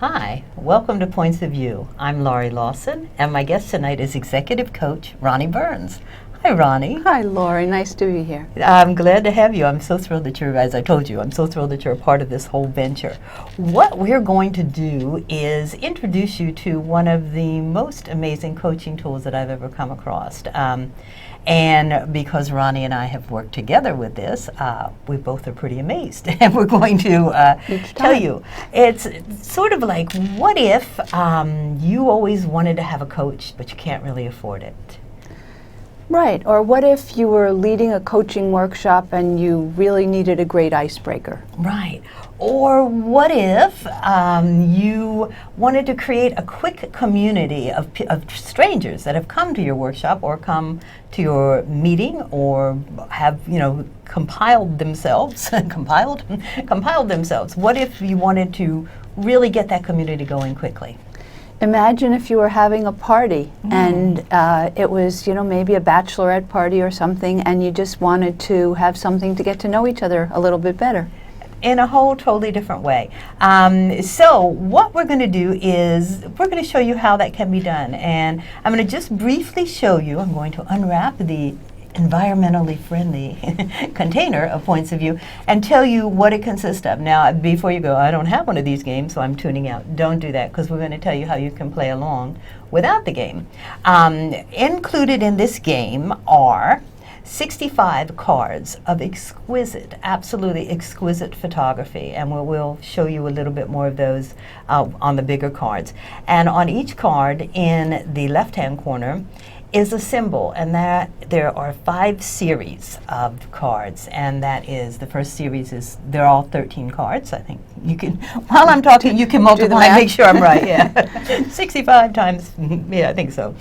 Hi, welcome to Points of View. I'm Laurie Lawson, and my guest tonight is Executive Coach Ronni Burns. Hi, Ronni. Hi, Laurie. Nice to be here. I'm glad to have you. I'm so thrilled that you're, as I told you, I'm so thrilled that you're a part of this whole venture. What we're going to do is introduce you to one of the most amazing coaching tools that I've ever come across. And because Ronni and I have worked together with this, we both are pretty amazed. And we're going to tell you. It's sort of like, what if you always wanted to have a coach, but you can't really afford it? Right. Or what if you were leading a coaching workshop and you really needed a great icebreaker? Right. Or what if you wanted to create a quick community of strangers that have come to your workshop or come to your meeting or have, compiled themselves. compiled themselves. What if you wanted to really get that community going quickly? Imagine if you were having a party and it was, maybe a bachelorette party or something, and you just wanted to have something to get to know each other a little bit better. In a whole totally different way. So what we're going to do is we're going to show you how that can be done. And I'm going to just briefly show you, I'm going to unwrap the environmentally friendly container of Points of View and tell you what it consists of. Now, before you go, I don't have one of these games, so I'm tuning out. Don't do that, because we're going to tell you how you can play along without the game. Included in this game are 65 cards of exquisite, absolutely exquisite photography, and we'll show you a little bit more of those on the bigger cards. And on each card in the left-hand corner is a symbol, and that there are 5 series of cards, and that is, the first series is, they're all 13 cards. I think you can, while I'm talking, you can multiply and make sure I'm right, yeah. 65 times, yeah, I think so.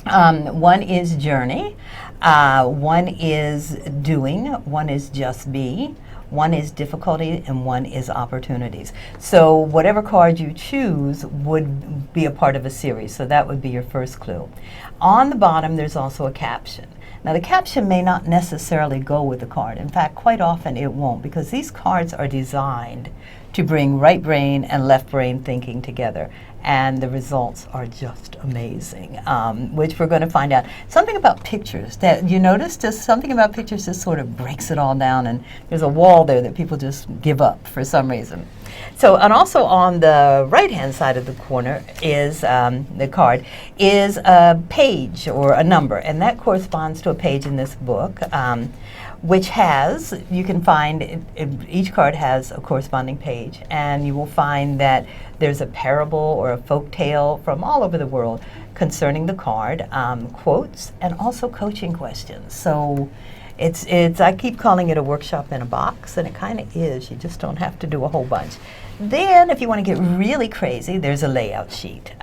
One is journey, one is doing, one is just be, one is difficulty, and one is opportunities. So whatever card you choose would be a part of a series, so that would be your first clue. On the bottom, there's also a caption. Now, the caption may not necessarily go with the card. In fact, quite often it won't, because these cards are designed to bring right brain and left brain thinking together. And the results are just amazing, which we're going to find out. Something about pictures that you notice, just something about pictures just sort of breaks it all down, and there's a wall there that people just give up for some reason. So, and also on the right-hand side of the corner is the card is a page or a number, and that corresponds to a page in this book. Which has, you can find, each card has a corresponding page, and you will find that there's a parable or a folk tale from all over the world concerning the card, quotes, and also coaching questions. So it's I keep calling it a workshop in a box, and it kind of is. You just don't have to do a whole bunch. Then, if you want to get really crazy, there's a layout sheet,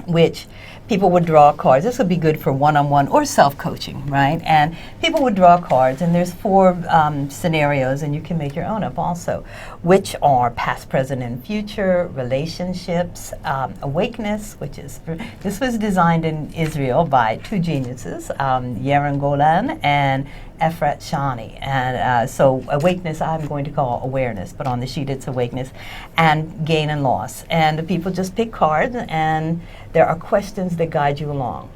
which people would draw cards. This would be good for one-on-one or self-coaching, right? And people would draw cards, and there's 4 scenarios, and you can make your own up also, which are past, present, and future, relationships, awakeness, which is, this was designed in Israel by 2 geniuses, Yaron Golan and Efrat Shani. And so awakeness I'm going to call awareness, but on the sheet it's awakeness, and gain and loss. And the people just pick cards, and there are questions that guide you along.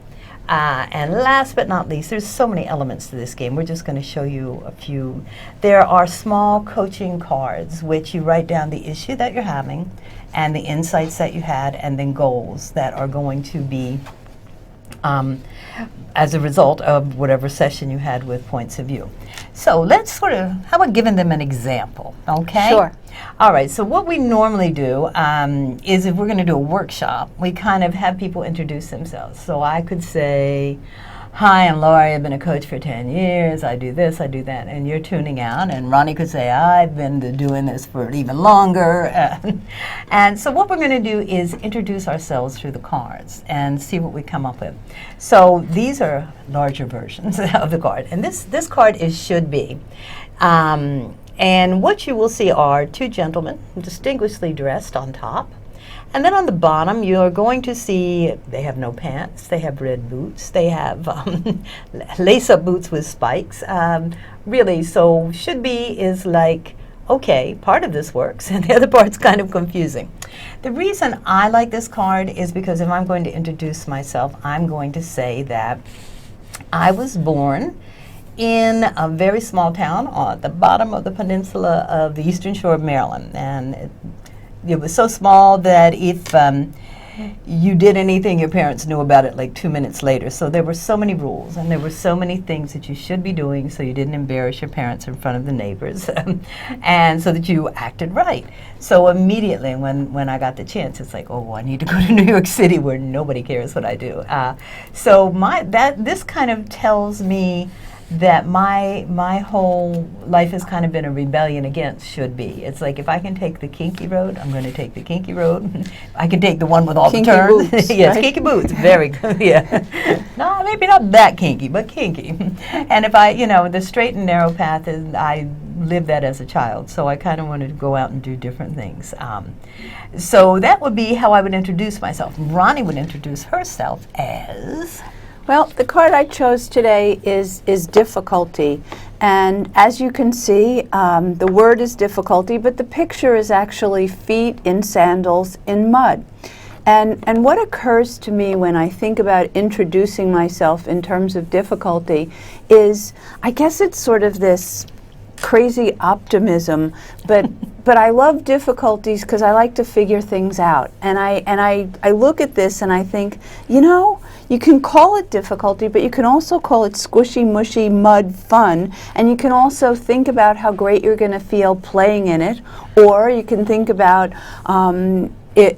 And last but not least, there's so many elements to this game. We're just going to show you a few. There are small coaching cards, which you write down the issue that you're having, and the insights that you had, and then goals that are going to be as a result of whatever session you had with Points of View. So let's sort of, how about giving them an example, okay? Sure. All right, so what we normally do is, if we're going to do a workshop, we kind of have people introduce themselves. So I could say, hi, I'm Laurie, I've been a coach for 10 years, I do this, I do that, and you're tuning out, and Ronni could say, I've been doing this for even longer. And so what we're going to do is introduce ourselves through the cards and see what we come up with. So these are larger versions of the card, and this card is should be. And what you will see are 2 gentlemen, distinguishedly dressed on top. And then on the bottom, you're going to see they have no pants, they have red boots, they have lace-up boots with spikes. Really, so should be is like okay, part of this works, and the other part's kind of confusing. The reason I like this card is because if I'm going to introduce myself, I'm going to say that I was born in a very small town at the bottom of the peninsula of the eastern shore of Maryland. And it was so small that if you did anything, your parents knew about it like 2 minutes later. So there were so many rules, and there were so many things that you should be doing so you didn't embarrass your parents in front of the neighbors, and so that you acted right. So immediately when I got the chance, it's like, oh, I need to go to New York City where nobody cares what I do. So this kind of tells me that my whole life has kind of been a rebellion against should be. It's like, if I can take the kinky road, I'm going to take the kinky road. I can take the one with all kinky the turns. Boots, yes, right? Kinky boots, very good. Yeah, no, maybe not that kinky, but kinky. And if the straight and narrow path is, I lived that as a child, so I kind of wanted to go out and do different things. So that would be how I would introduce myself. Ronni would introduce herself as. Well, the card I chose today is difficulty. And as you can see, the word is difficulty, but the picture is actually feet in sandals in mud. And what occurs to me when I think about introducing myself in terms of difficulty is, I guess it's sort of this crazy optimism, but I love difficulties because I like to figure things out. And I look at this and I think, you can call it difficulty, but you can also call it squishy, mushy, mud fun. And you can also think about how great you're going to feel playing in it, or you can think about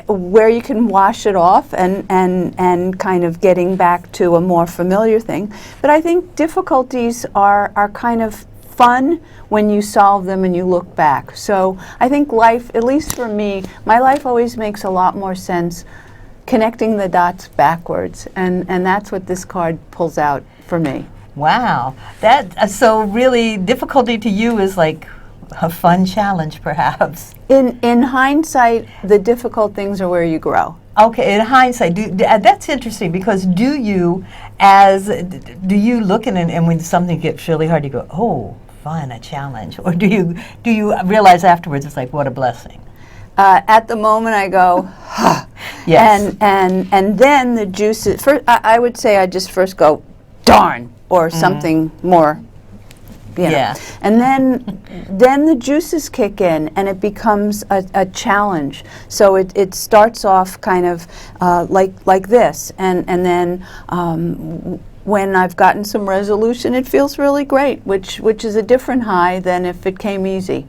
where you can wash it off and kind of getting back to a more familiar thing. But I think difficulties are kind of fun when you solve them and you look back. So I think life, at least for me, my life always makes a lot more sense connecting the dots backwards, and that's what this card pulls out for me. Wow, so really difficulty to you is like a fun challenge, perhaps. In hindsight, the difficult things are where you grow. Okay, in hindsight, that's interesting, because do you look and when something gets really hard, you go, oh, fun, a challenge, or do you realize afterwards it's like, what a blessing? At the moment, I go, huh. Yes. And then the juices. First, I would say I just first go, darn, or something more. Yeah. And then the juices kick in, and it becomes a challenge. So it starts off kind of like this, and then. When I've gotten some resolution, it feels really great, which is a different high than if it came easy.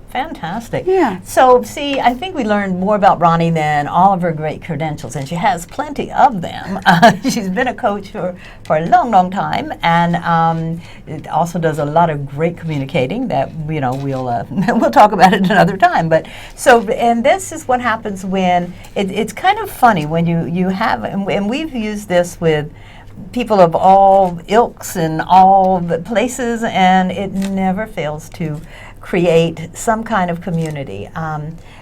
Fantastic. Yeah. So, see, I think we learned more about Ronni than all of her great credentials, and she has plenty of them. She's been a coach for a long, long time, and it also does a lot of great communicating that, we'll talk about it another time. But and this is what happens when it's kind of funny when you have, and we've used this with people of all ilks and all the places, and it never fails to create some kind of community.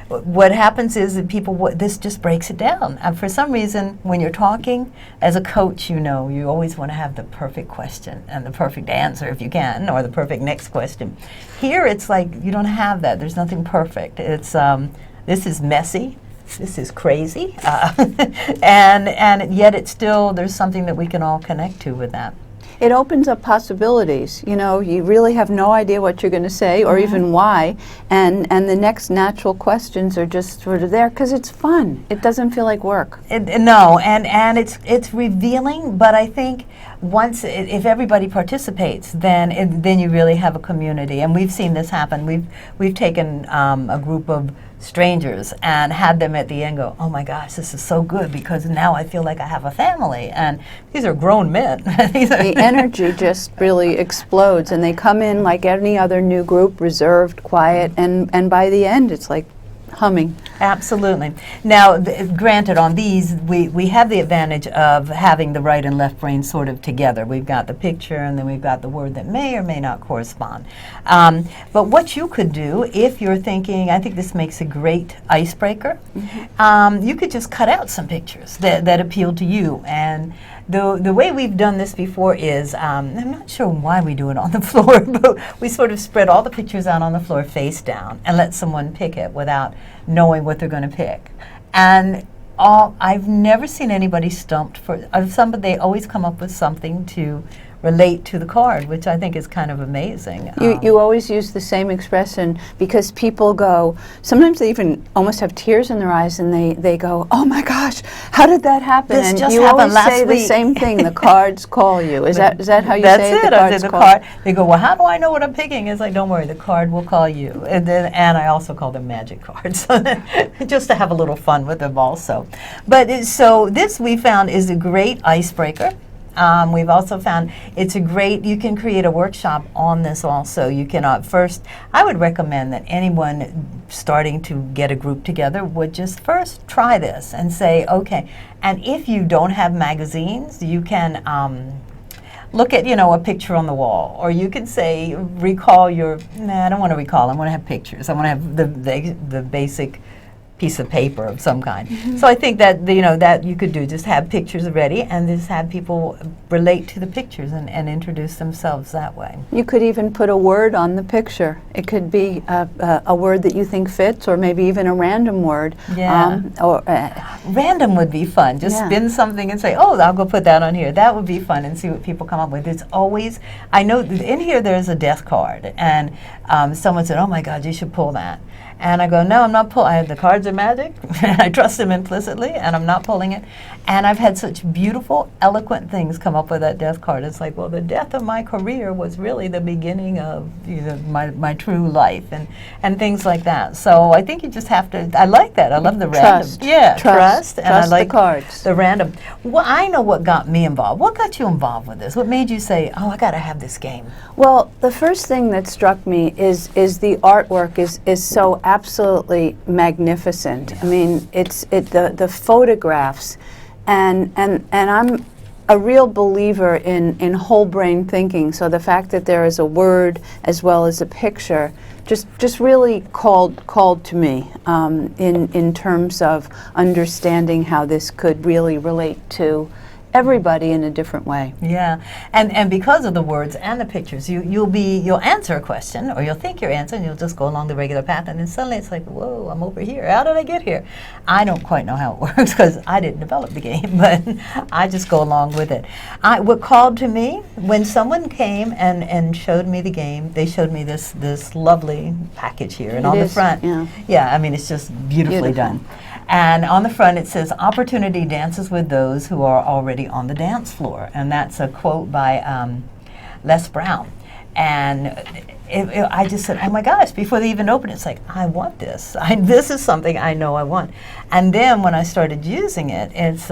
What happens is that this just breaks it down. For some reason, when you're talking as a coach, you always want to have the perfect question and the perfect answer if you can, or the perfect next question. Here, it's like you don't have that. There's nothing perfect. It's this is messy. This is crazy, and yet it's still, there's something that we can all connect to with that. It opens up possibilities. You really have no idea what you're going to say or even why, and the next natural questions are just sort of there because it's fun. It doesn't feel like work. No, and it's revealing. But I think if everybody participates, then you really have a community. And we've seen this happen. We've taken a group of strangers and had them at the end go, oh my gosh, this is so good, because now I feel like I have a family, and these are grown men. The energy just really explodes, and they come in like any other new group, reserved, quiet, and by the end it's like humming. Absolutely. Now, granted, on these, we have the advantage of having the right and left brain sort of together. We've got the picture, and then we've got the word that may or may not correspond. But what you could do, if you're thinking, I think this makes a great icebreaker, you could just cut out some pictures that appeal to you, and the way we've done this before is, I'm not sure why we do it on the floor, but we sort of spread all the pictures out on the floor face down and let someone pick it without knowing what they're going to pick. And I've never seen anybody stumped for somebody. They always come up with something to relate to the card, which I think is kind of amazing. You always use the same expression because people go, sometimes they even almost have tears in their eyes and they go, oh my gosh, how did that happen? This and just you happened always last say week. the same thing, the cards call you. Is that how you That's say it? it. The I cards say the call card. They go, well, how do I know what I'm picking? It's like, don't worry, the card will call you. And I also call them magic cards, just to have a little fun with them also. But so this we found is a great icebreaker. We've also found it's a great, you can create a workshop on this also. You can, first, I would recommend that anyone starting to get a group together would just first try this and say, okay, and if you don't have magazines, you can look at, a picture on the wall, or you can say, recall your, I don't want to recall, I want to have pictures. I want to have the basic piece of paper of some kind. So I think that that you could do, just have pictures ready and just have people relate to the pictures and introduce themselves that way. You could even put a word on the picture. It could be a word that you think fits, or maybe even a random word. Yeah. Random would be fun. Just spin something and say, oh, I'll go put that on here. That would be fun, and see what people come up with. It's always, I know in here there's a death card, and someone said, oh my God, you should pull that. And I go, no, I'm not pulling. The cards are magic. I trust them implicitly, and I'm not pulling it. And I've had such beautiful, eloquent things come up with that death card. It's like, well, the death of my career was really the beginning of my true life, and things like that. So I think you just have to. I like that. I love the trust. random. Yeah, trust. And I like the cards. The random. Well, I know what got me involved. What got you involved with this? What made you say, oh, I got to have this game? Well, the first thing that struck me is the artwork is so absolutely magnificent. I mean, the photographs, and I'm a real believer in whole brain thinking. So the fact that there is a word as well as a picture just really called to me in terms of understanding how this could really relate to everybody in a different way. Yeah, and because of the words and the pictures, you'll answer a question, or you'll think you're answering, you'll just go along the regular path, and then suddenly it's like, whoa, I'm over here. How did I get here? I don't quite know how it works because I didn't develop the game, but I just go along with it. What called to me when someone came and showed me the game, they showed me this lovely package here, and on the front, yeah, I mean, it's just beautifully done. And on the front it says, opportunity dances with those who are already on the dance floor. And that's a quote by Les Brown. And I just said, oh my gosh, before they even opened it, it's like, I want this. This is something I know I want. And then when I started using it, it's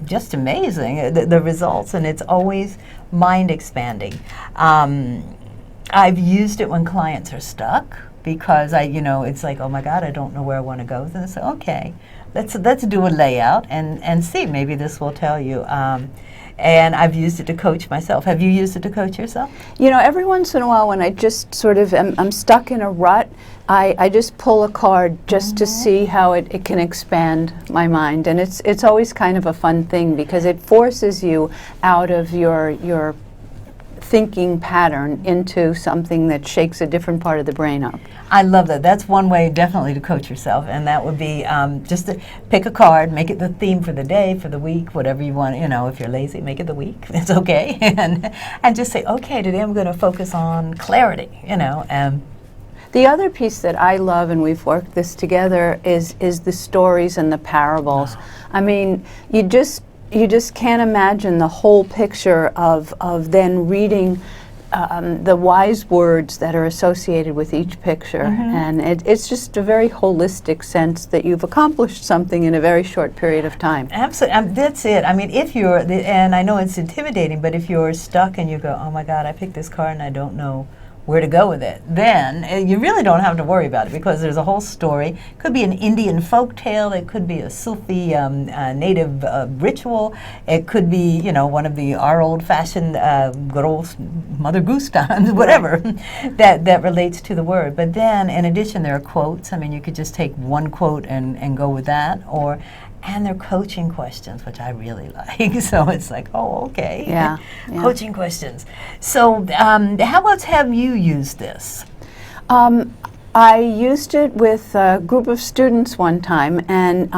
just amazing, the results. And it's always mind expanding. I've used it when clients are stuck, because it's like, oh my God, I don't know where I want to go. Then I say, okay, let's do a layout and see. Maybe this will tell you. And I've used it to coach myself. Have you used it to coach yourself? Every once in a while when I just sort of I'm stuck in a rut, I just pull a card just to see how it can expand my mind. And it's always kind of a fun thing because it forces you out of your thinking pattern into something that shakes a different part of the brain up. I love that. That's one way definitely to coach yourself, and that would be just to pick a card, make it the theme for the day, for the week, whatever you want. If you're lazy, make it the week. It's okay, and just say, okay, today I'm going to focus on clarity. The other piece that I love, and we've worked this together, is the stories and the parables. I mean, you just can't imagine the whole picture of then reading the wise words that are associated with each picture. And it's just a very holistic sense that you've accomplished something in a very short period of time. Absolutely. That's it. I mean, if you're, and I know it's intimidating, but if you're stuck and you go, oh my God, I picked this card and I don't know where to go with it, then you really don't have to worry about it, because there's a whole story. It could be an Indian folk tale, it could be a Sufi native ritual, it could be one of our old-fashioned good old Mother Goose times, whatever, that relates to the word. But then in addition there are quotes. I mean, you could just take one quote and go with that, and they're coaching questions, which I really like. So it's like, oh, okay. Yeah, yeah. Coaching questions. So how else have you used this? I used it with a group of students one time, and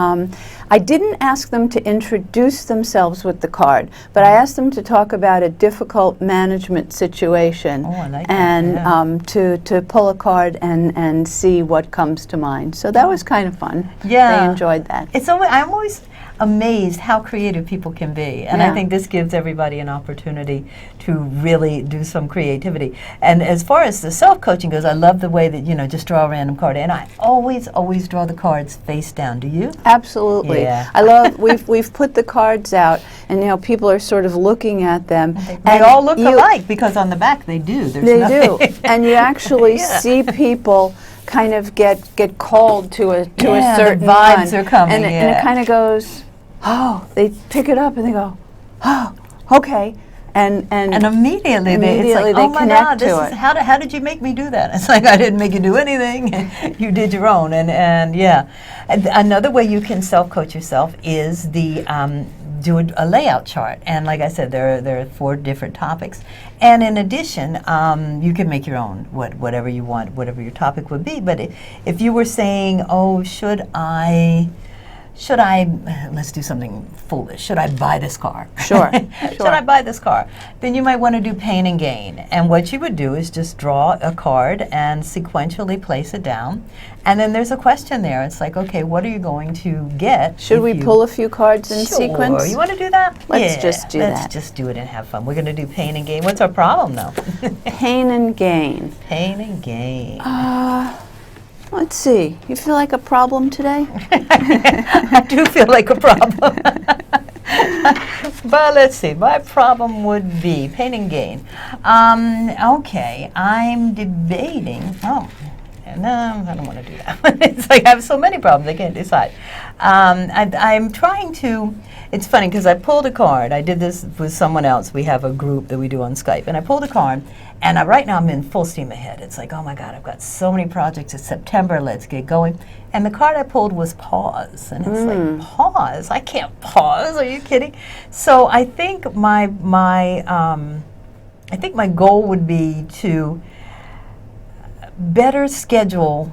I didn't ask them to introduce themselves with the card, but I asked them to talk about a difficult management situation, Oh, I like and that, to pull a card and see what comes to mind. So that was kind of fun. Yeah. They enjoyed that. I'm always amazed how creative people can be, and I Yeah. think this gives everybody an opportunity to really do some creativity. And as far as the self-coaching goes, I love the way that, just draw a random card, and I always draw the cards face down. Do you? Absolutely. Yeah. I love we've put the cards out, and people are sort of looking at them. They and all look you- alike because on the back they do. There's They nothing. do, and you actually Yeah. see people kind of get called to a Yeah, the certain vibes one, are coming, and it yeah. kind of goes, oh, they pick it up and they go, oh, okay, and immediately, Immediately it's like, they oh my connect God, this to is it. how did you make me do that? It's like, I didn't make you do anything. You did your own, and yeah. And another way you can self-coach yourself is do a layout chart. And like I said, there are 4 different topics. And in addition, you can make your own, whatever you want, whatever your topic would be. But if you were saying, oh, should I, let's do something foolish, should I buy this car? Sure, Should I buy this car? Then you might want to do pain and gain. And what you would do is just draw a card and sequentially place it down. And then there's a question there. It's like, okay, what are you going to get? should we pull a few cards in Sure. sequence? You want to do that? Let's just do that. Let's just do it and have fun. We're going to do pain and gain. What's our problem, though? Pain and gain. Pain and gain. Let's see. You feel like a problem today? I do feel like a problem. But let's see. My problem would be pain and gain. Okay, I'm debating. Oh, no, I don't want to do that. It's like I have so many problems I can't decide. I'm trying to. It's funny because I pulled a card. I did this with someone else. We have a group that we do on Skype, and I pulled a card. And right now I'm in full steam ahead. It's like, oh my God, I've got so many projects. It's September. Let's get going. And the card I pulled was pause, and it's like, pause? I can't pause. Are you kidding? So I think my goal would be to better schedule.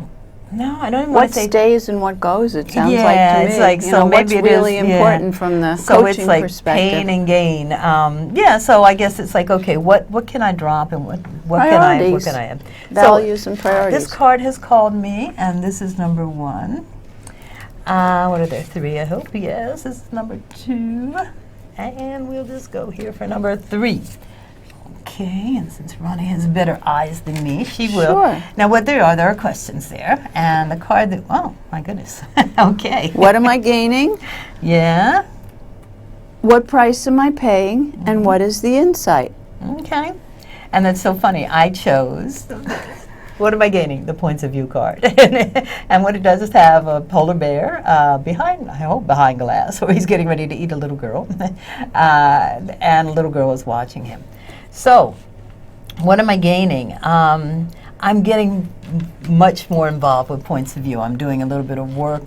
No, I don't even want What to say. stays and what goes, it sounds Yeah, like to me. it's like, You so know, maybe what's it is, really yeah. important from the So coaching it's like perspective. pain and gain. Yeah, so I guess it's like, okay, what can I drop and what Priorities. can I have? Values and priorities. This card has called me, and this is number 1. What are there? 3, I hope. Yes, this is number 2, and we'll just go here for number 3. Okay, and since Ronni has better eyes than me, she will. Sure. Now, what there are questions there, and the card that, oh, my goodness. Okay. What am I gaining? Yeah, What price am I paying? And what is the insight? okay. And that's so funny. I chose, what am I gaining? The points of view card. And what it does is have a polar bear behind glass, where he's getting ready to eat a little girl. And a little girl is watching him. So, what am I gaining? I'm getting much more involved with points of view. I'm doing a little bit of work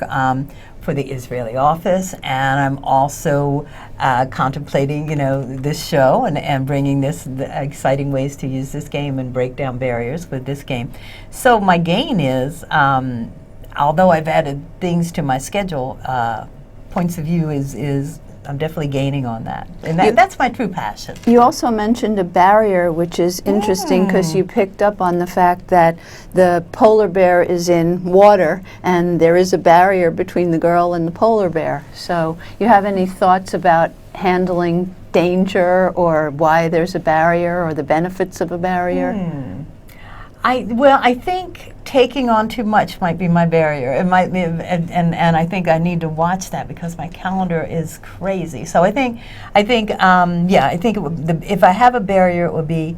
for the Israeli office, and I'm also contemplating, this show and bringing the exciting ways to use this game and break down barriers with this game. So my gain is, although I've added things to my schedule, points of view is I'm definitely gaining on that. And that's my true passion. You also mentioned a barrier, which is interesting because you picked up on the fact that the polar bear is in water and there is a barrier between the girl and the polar bear. So you have any thoughts about handling danger or why there's a barrier or the benefits of a barrier? I think taking on too much might be my barrier. It might be, and I think I need to watch that because my calendar is crazy. So I think if I have a barrier, it would be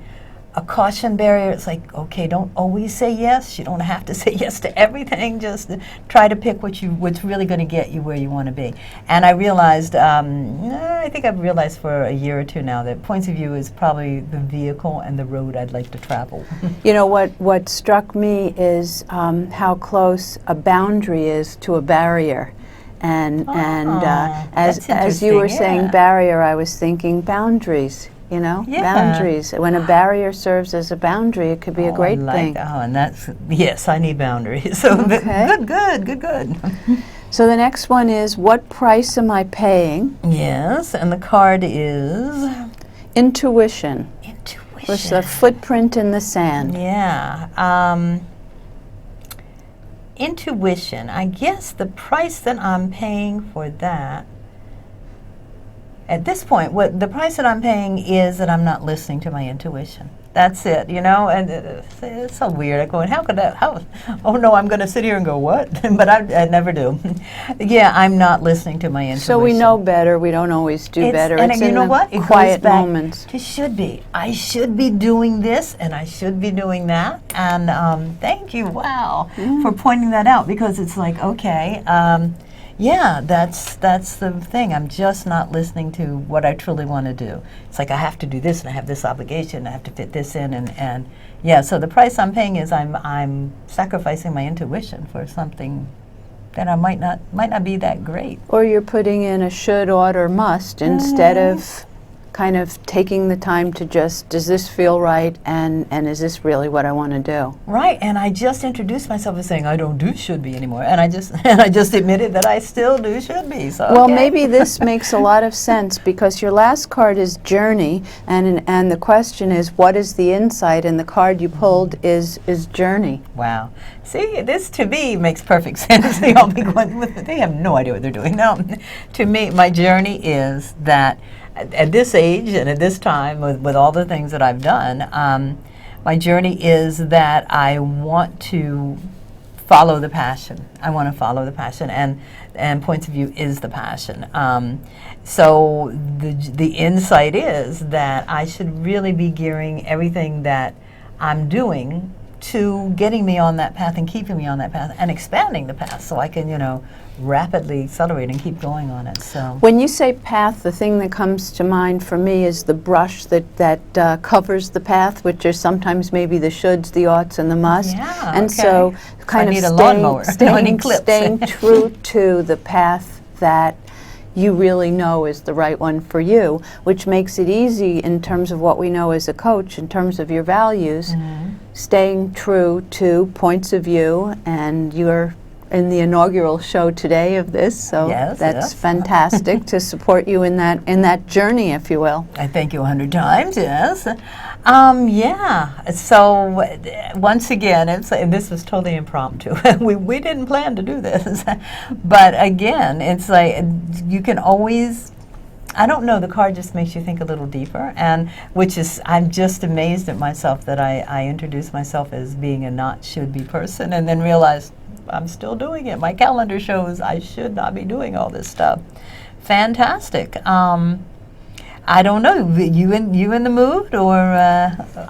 a caution barrier. It's like, okay, don't always say yes. You don't have to say yes to everything. Just try to pick what's really going to get you where you want to be. And I realized, I think I've realized for a year or two now that points of view is probably the vehicle and the road I'd like to travel. You know, what struck me is how close a boundary is to a barrier. as you were interesting, saying yeah. barrier, I was thinking boundaries. Yeah. Boundaries. When a barrier serves as a boundary, it could be a great thing. And that's, yes, I need boundaries. So Okay. good. So the next one is, what price am I paying? Yes, and the card is Intuition. intuition. Was the footprint in the sand. Yeah. Intuition. I guess the price that I'm paying for that, at this point, what the price that I'm paying is that I'm not listening to my intuition. That's it, and it's so weird. I'm going, how could that, oh no, I'm going to sit here and go, what? But I never do. Yeah, I'm not listening to my intuition. So we know better. We don't always do better. And it's you in know the what? It quiet goes back moments. to should be. I should be doing this, and I should be doing that. And thank you, wow, for pointing that out, because it's like, okay, yeah, that's the thing. I'm just not listening to what I truly want to do. It's like I have to do this, and I have this obligation, I have to fit this in, and yeah. So the price I'm paying is I'm sacrificing my intuition for something that I might not be that great. Or you're putting in a should, ought, or must instead of kind of taking the time to just, does this feel right, and is this really what I want to do? Right, and I just introduced myself as saying I don't do should be anymore, and I just admitted that I still do should be. So Well, okay. maybe this makes a lot of sense, because your last card is journey, and the question is, what is the insight? And the card you pulled is journey. Wow. See, this to me makes perfect sense. They all be going with it. They have no idea what they're doing. No, to me, my journey is that at this age and at this time, with all the things that I've done, my journey is that I want to follow the passion. I want to follow the passion, and points of view is the passion. So the insight is that I should really be gearing everything that I'm doing to getting me on that path and keeping me on that path and expanding the path, so I can, rapidly accelerate and keep going on it. So When you say path, the thing that comes to mind for me is the brush that covers the path, which are sometimes maybe the shoulds, the oughts, and the musts. Yeah, And okay. so kind I of need a lawnmower. I need clips. staying true to the path that you really know is the right one for you, which makes it easy in terms of what we know as a coach, in terms of your values, staying true to points of view. And you're in the inaugural show today of this, so Yes, that's yes. fantastic to support you in that journey, if you will. I thank you 100 times, yes. Yeah, so once again, and this was totally impromptu. we didn't plan to do this. But again, it's like you can always, I don't know, the card just makes you think a little deeper, and I'm just amazed at myself that I introduced myself as being a not should be person, and then realized I'm still doing it. My calendar shows I should not be doing all this stuff. Fantastic. I don't know. You in the mood, or?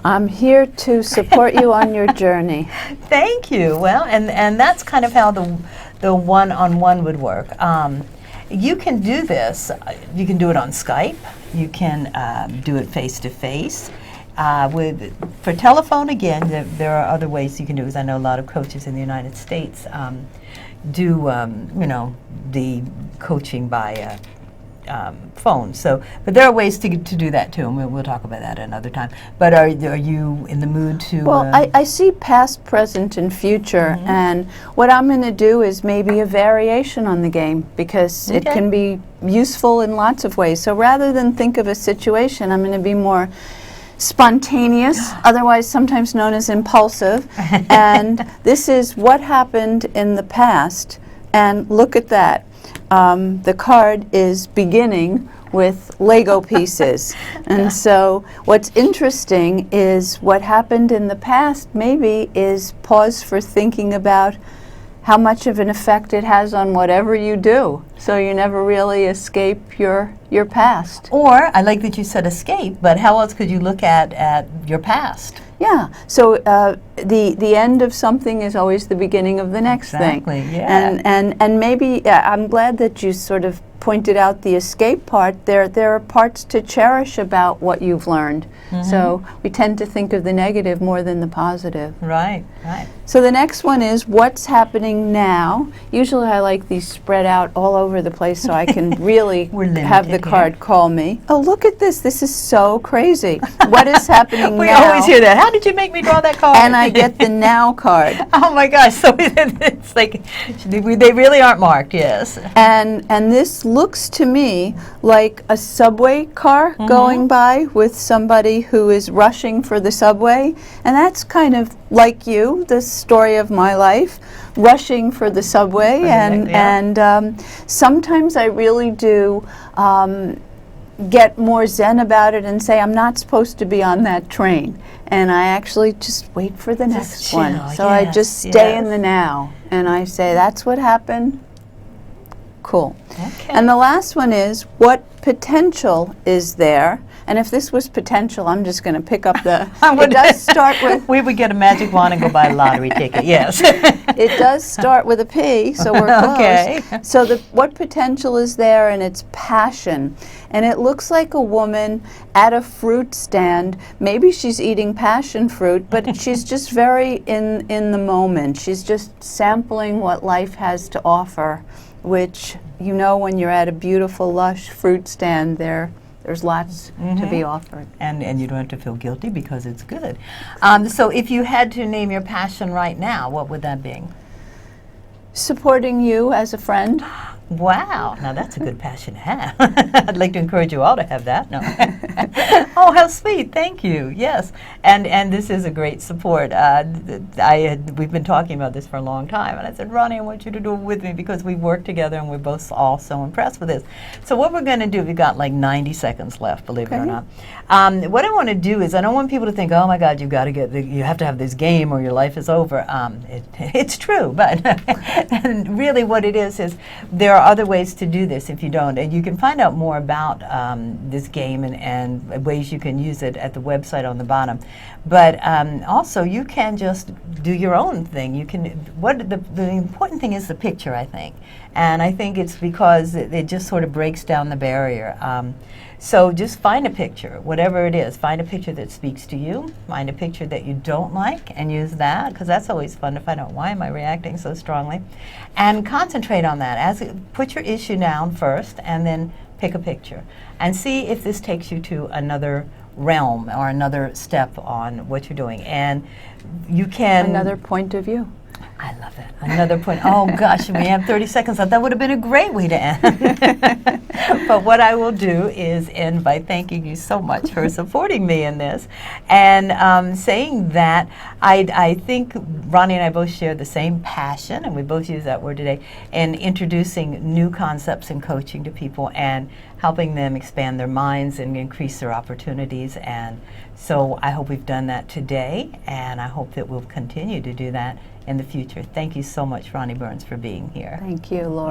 I'm here to support you on your journey. Thank you. Well, and that's kind of how the one-on-one would work. You can do this. You can do it on Skype. You can do it face-to-face. For telephone, again, there are other ways you can do it, because I know a lot of coaches in the United States do, the coaching by phone. So, but there are ways to do that too, and we'll talk about that another time. But are you in the mood to? Well, I see past, present, and future, and what I'm going to do is maybe a variation on the game, because it Okay. can be useful in lots of ways. So rather than think of a situation, I'm going to be more spontaneous, otherwise sometimes known as impulsive. And this is what happened in the past, and look at that. The card is beginning with Lego pieces. And so what's interesting is what happened in the past maybe is pause for thinking about how much of an effect it has on whatever you do. So you never really escape your past. Or, I like that you said escape, but how else could you look at your past? Yeah, so the end of something is always the beginning of the next thing. Exactly, yeah. And maybe I'm glad that you sort of pointed out the escape part, there are parts to cherish about what you've learned. So we tend to think of the negative more than the positive. Right, right. So the next one is what's happening now. Usually I like these spread out all over the place so I can really have the card call me. Oh, look at this. This is so crazy. What is happening now? We always hear that. How did you make me draw that card? And I get the now card. Oh my gosh. So it's like they really aren't marked, yes. And this looks to me like a subway car going by with somebody who is rushing for the subway. And that's kind of like you, the story of my life, rushing for the subway. And sometimes I really do get more zen about it and say I'm not supposed to be on that train. And I actually just wait for the next one. So I just stay in the now. And I say, that's what happened. Cool. Okay. And the last one is, what potential is there? And if this was potential, I'm just going to pick up the, it does start with... We would get a magic wand and go buy a lottery ticket, yes. It does start with a P, so we're close. Okay. So what potential is there, and it's passion. And it looks like a woman at a fruit stand. Maybe she's eating passion fruit, but she's just very in the moment. She's just sampling what life has to offer, which, you know, when you're at a beautiful, lush fruit stand, there's lots to be offered. And you don't have to feel guilty because it's good. So if you had to name your passion right now, what would that be? Supporting you as a friend. Wow, now that's a good passion to have. I'd like to encourage you all to have that. No. Oh, how sweet! Thank you. Yes, and this is a great support. We've been talking about this for a long time, and I said, Ronni, I want you to do it with me because we work together, and we're both all so impressed with this. So what we're going to do, we've got like 90 seconds left, believe it or not. What I want to do is, I don't want people to think, oh my God, you've got to you have to have this game or your life is over. It's true, but and really what it is there are other ways to do this if you don't. And you can find out more about this game and ways you can use it at the website on the bottom. But also you can just do your own thing. You can, the important thing is the picture, I think. And I think it's because it just sort of breaks down the barrier. So just find a picture, whatever it is. Find a picture that speaks to you. Find a picture that you don't like and use that, because that's always fun to find out why am I reacting so strongly. And concentrate on that. Put your issue down first and then pick a picture. And see if this takes you to another realm or another step on what you're doing. And you can... Another point of view. I love it. Another point. Oh gosh, we have 30 seconds left. That would have been a great way to end. But what I will do is end by thanking you so much for supporting me in this, and saying that I think Ronni and I both share the same passion, and we both use that word today, in introducing new concepts in coaching to people and helping them expand their minds and increase their opportunities. And so I hope we've done that today, and I hope that we'll continue to do that in the future. Thank you so much, Ronni Burns, for being here. Thank you, Laurie.